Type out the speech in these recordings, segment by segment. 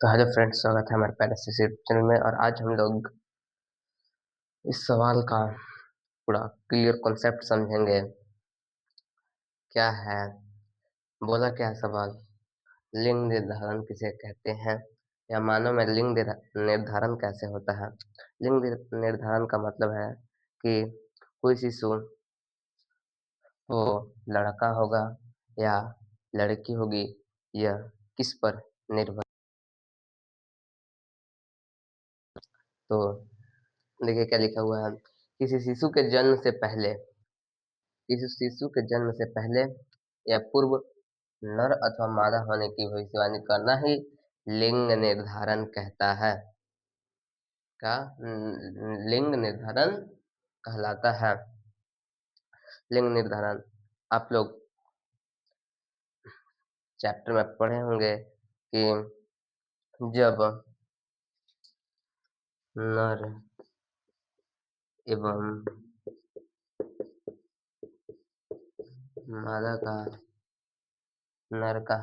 तो hello friends, स्वागत है हमारे पैरासिस यूट्यूब चैनल में। और आज हम लोग इस सवाल का पूरा क्लियर कॉन्सेप्ट समझेंगे। क्या है, बोला क्या है सवाल? लिंग निर्धारण किसे कहते हैं, या मानव में लिंग निर्धारण कैसे होता है। लिंग निर्धारण का मतलब है कि कोई शिशु वो लड़का होगा या लड़की होगी, यह किस पर निर्भर। तो देखिए क्या लिखा हुआ है। किसी शिशु के जन्म से पहले, किसी शिशु के जन्म से पहले या पूर्व नर अथवा मादा होने की भविष्यवाणी करना ही लिंग निर्धारण कहता है। क्या लिंग निर्धारण कहलाता है। लिंग निर्धारण आप लोग चैप्टर में पढ़े होंगे कि जब नर एवं मादा का नर का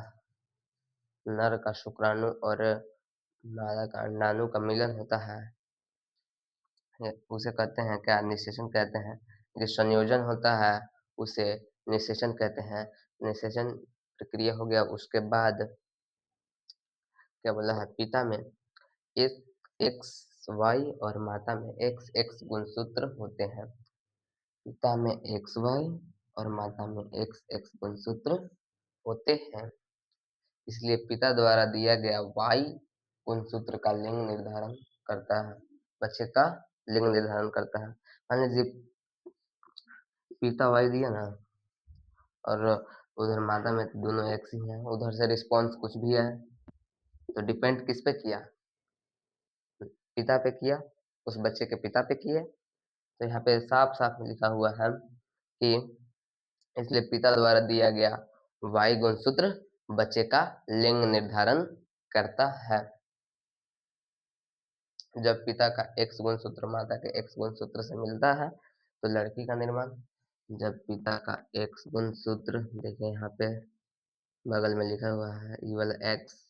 नर का शुक्राणु और मादा का अंडाणु का मिलन होता है, उसे कहते हैं क्या, निषेचन कहते हैं। जो संयोजन होता है उसे निषेचन कहते हैं। निषेचन प्रक्रिया हो गया, उसके बाद क्या बोला है, पिता में एक एक्स वाई और माता में एक्स एक्स गुणसूत्र होते हैं। पिता में एक्स वाई और माता में एक्स एक्स गुणसूत्र होते हैं, इसलिए पिता द्वारा दिया गया वाई गुणसूत्र का लिंग निर्धारण करता है, बच्चे का लिंग निर्धारण करता है। मान लीजिए पिता वाई दिया ना, और उधर मादा में तो दोनों एक्स ही हैं, उधर से रिस्पॉन्स कुछ भी है तो डिपेंड किस पे किया, पिता पे किया, उस बच्चे के पिता पे किए। तो यहाँ पे साफ साफ लिखा हुआ है कि इसलिए पिता द्वारा दिया गया वाई गुणसूत्र बच्चे का लिंग निर्धारण करता है। जब पिता का एक्स गुणसूत्र माता के एक्स गुणसूत्र से मिलता है तो लड़की का निर्माण। जब पिता का एक्स गुणसूत्र, देखिए यहाँ पे बगल में लिखा हुआ है ये वाला एक्स,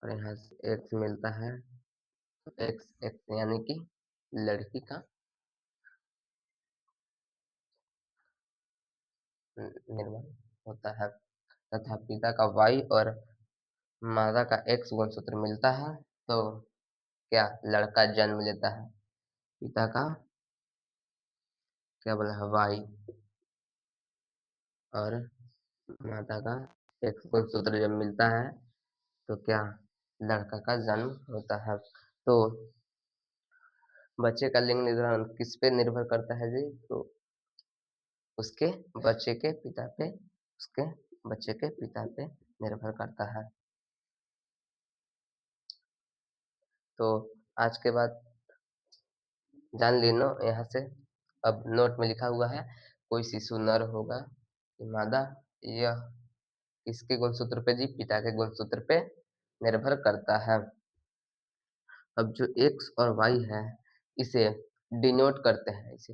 और यहाँ से एक्स मिलता है तो एक्स एक्स यानी कि लड़की का निर्माण होता है, तथा पिता का वाई और माता का एक्स गुणसूत्र मिलता है तो क्या, लड़का जन्म लेता है। पिता का क्या बोला है, वाई, और माता का एक्स गुणसूत्र जब मिलता है तो क्या, लड़का का जन्म होता है। तो बच्चे का लिंग निर्धारण किस पे निर्भर करता है जी, तो उसके बच्चे के पिता पे, उसके बच्चे के पिता पे निर्भर करता है। तो आज के बाद जान लेना यहाँ से। अब नोट में लिखा हुआ है कोई शिशु नर होगा कि मादा, यह किसके गुणसूत्र पे जी, पिता के गुणसूत्र पे निर्भर करता है। अब जो एक्स और वाई है इसे डिनोट करते हैं, इसे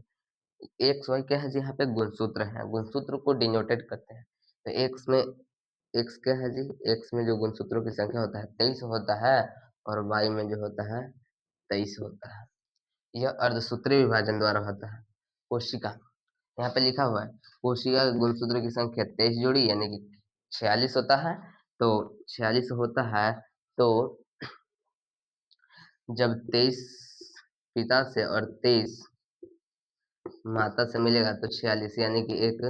एक्स वाई क्या है जी, यहाँ पे गुणसूत्र है, गुणसूत्र को डिनोटेड करते हैं। तो एक्स में एक्स क्या है जी, एक्स में जो गुणसूत्रों की संख्या होता है 23 होता है, और वाई में जो होता है 23 होता है। यह अर्धसूत्रीय विभाजन द्वारा होता है। कोशिका, यहाँ पे लिखा हुआ है कोशिका गुणसूत्र की संख्या 23 जोड़ी यानी कि 46 होता है। तो 46 होता है, तो जब 23 पिता से और 23 माता से मिलेगा तो 46 यानी कि एक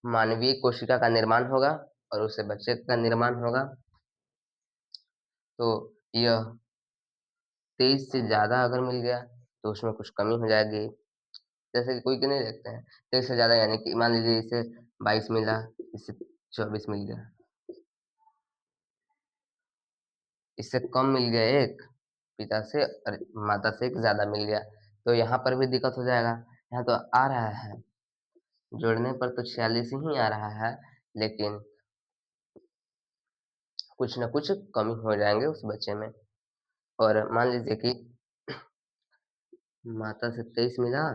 मानवीय कोशिका का निर्माण होगा और उससे बच्चे का निर्माण होगा। तो यह 23 से ज्यादा अगर मिल गया तो उसमें कुछ कमी हो जाएगी। जैसे कि कोई के नहीं देखते हैं 23 से ज्यादा, यानी कि मान लीजिए इसे 22 मिला, इससे 24 मिल गया, इससे कम मिल गया एक, पिता से और माता से एक ज्यादा मिल गया, तो यहाँ पर भी दिक्कत हो जाएगा। यहाँ तो आ रहा है, जोड़ने पर तो 46 ही आ रहा है, लेकिन कुछ न कुछ कमी हो जाएंगे उस बच्चे में। और मान लीजिए कि माता से 23 मिला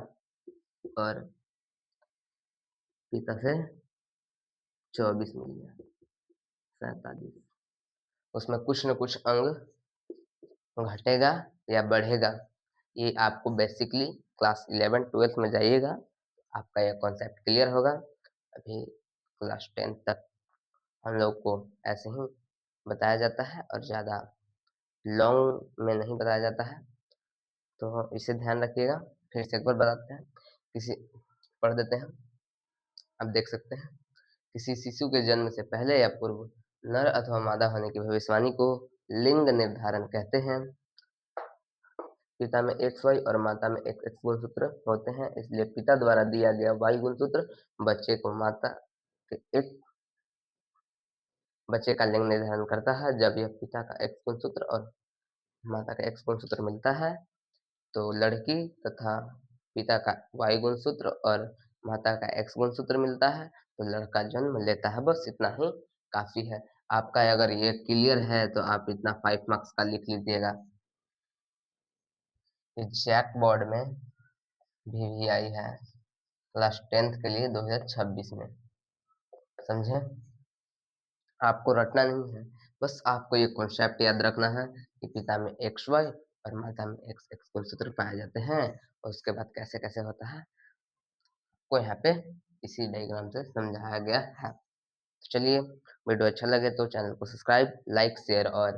और पिता से 24 मिल गया, 47, उसमें कुछ न कुछ अंग घटेगा या बढ़ेगा। ये आपको बेसिकली क्लास 11-12 में जाइएगा, आपका ये कॉन्सेप्ट क्लियर होगा। अभी क्लास 10 तक हम लोग को ऐसे ही बताया जाता है और ज़्यादा लॉन्ग में नहीं बताया जाता है, तो इसे ध्यान रखिएगा। फिर से एक बार बताते हैं, किसी पढ़ देते हैं। आप देख सकते हैं, किसी शिशु के जन्म से पहले या पूर्व नर अथवा मादा होने की भविष्यवाणी को लिंग निर्धारण कहते हैं। पिता में XY और माता में XX गुणसूत्र होते हैं, इसलिए पिता द्वारा दिया गया Y गुणसूत्र बच्चे को माता के एक बच्चे का लिंग निर्धारण करता है। जब यह पिता का X गुणसूत्र और माता का X गुणसूत्र मिलता है, तो लड़की तथा पिता का Y गुणसूत्र और माता का X गुणसूत्र मिलता है, तो लड़का जन्म लेता है। बस इतना ही काफ़ी है। आपका अगर ये क्लियर है, तो आप इतना 5 मार्क्स का लिख लीजिएगा। जैक बोर्ड में भी आई है क्लास 10th के लिए 2026 में, समझे? आपको रटना नहीं है, बस आपको ये कॉन्सेप्ट याद रखना है कि पिता में XY और माता में XX गुणसूत्र पाए जाते हैं, और उसके बाद कैसे-कैसे होता है, आपको यहाँ पे इसी डायग्राम से समझाया गया है। तो चलिए, वीडियो अच्छा लगे तो चैनल को सब्सक्राइब, लाइक, शेयर और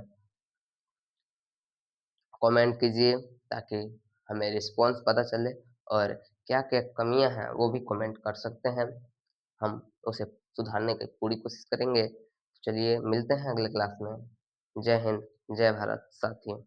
कमेंट कीजिए, ताकि हमें रिस्पॉन्स पता चले, और क्या-क्या कमियाँ हैं वो भी कमेंट कर सकते हैं। हम उसे सुधारने की पूरी कोशिश करेंगे। चलिए मिलते हैं अगले क्लास में। जय हिंद, जय भारत साथियों।